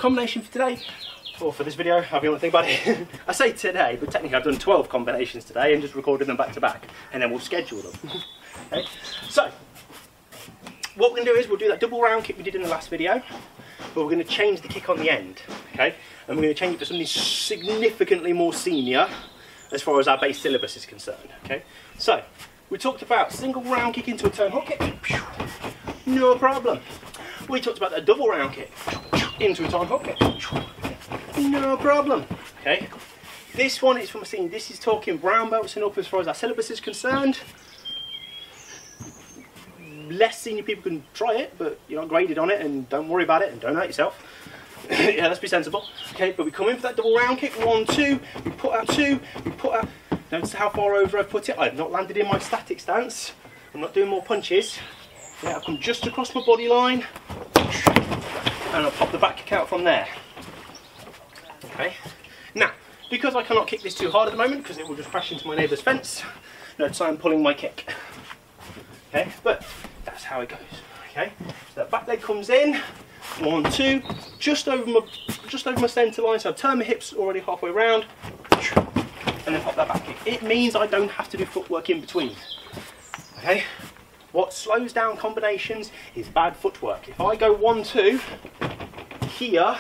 combination for today, or for this video, however you want to think about it. I say today, but technically I've done 12 combinations today and just recorded them back to back, and then we'll schedule them. Okay, so what we're going to do is we'll do that double round kick we did in the last video, but we're going to change the kick on the end, okay? And we're going to change it for something significantly more senior as far as our base syllabus is concerned, okay? So, we talked about single round kick into a turn hook kick, no problem. We talked about a double round kick into a turn hook kick, no problem, okay? This one is from a senior, this is talking brown belts and up as far as our syllabus is concerned. Less senior people can try it, but you're not graded on it, and don't worry about it and don't hurt yourself. Yeah, let's be sensible. Okay, but we come in for that double round kick, 1, 2, we put out 2, we put out, notice how far over I've put it. I've not landed in my static stance, I'm not doing more punches. Yeah, I've come just across my body line, and I'll pop the back kick out from there. Okay, now, because I cannot kick this too hard at the moment, because it will just crash into my neighbour's fence, notice I'm pulling my kick. Okay, but that's how it goes. Okay, so that back leg comes in, 1, 2, just over my centre line. So I've turned my hips already halfway round, and then pop that back kick. It means I don't have to do footwork in between. Okay, what slows down combinations is bad footwork. If I go 1, 2 here,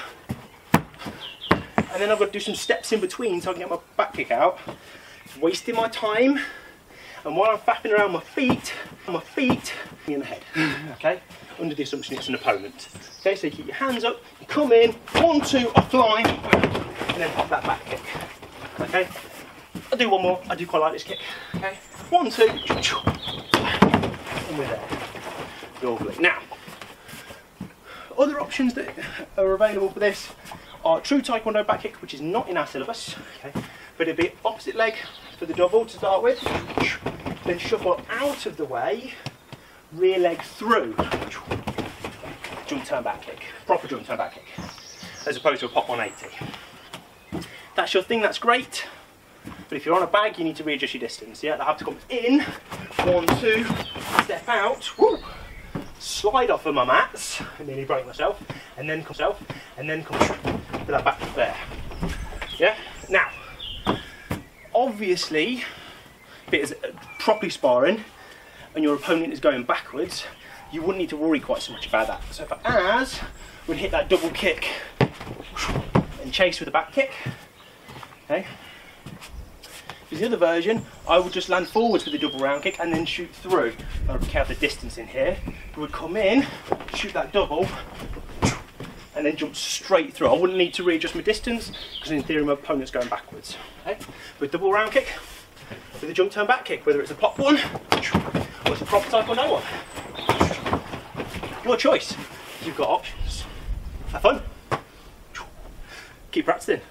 and then I've got to do some steps in between so I can get my back kick out, it's wasting my time. And while I'm faffing around my feet in the head, okay? Under the assumption it's an opponent. Okay, so you keep your hands up, you come in, 1, 2, offline, and then pop that back kick. Okay? I'll do one more, I do quite like this kick. Okay? 1, 2, and we're there. Lovely. Now, other options that are available for this are true Taekwondo back kick, which is not in our syllabus, okay? But it'd be opposite leg for the double to start with, then shuffle out of the way, rear leg through, jump turn back kick, proper jump turn back kick, as opposed to a pop 180. That's your thing, that's great, but if you're on a bag you need to readjust your distance. Yeah, I have to come in, 1, 2, step out, woo, slide off of my mats, I nearly broke myself, and then come to that back kick there. Yeah, now, obviously, if it is properly sparring and your opponent is going backwards, you wouldn't need to worry quite so much about that. So for ours, we'd hit that double kick and chase with the back kick. Okay. For the other version, I would just land forwards with the double round kick and then shoot through. I would count the distance in here. We would come in, shoot that double, and then jump straight through. I wouldn't need to readjust my distance because in theory my opponent's going backwards. Okay? With double round kick, with a jump turn back kick, whether it's a pop one or it's a proper Taekwondo one. Your choice. You've got options. Have fun. Keep practicing.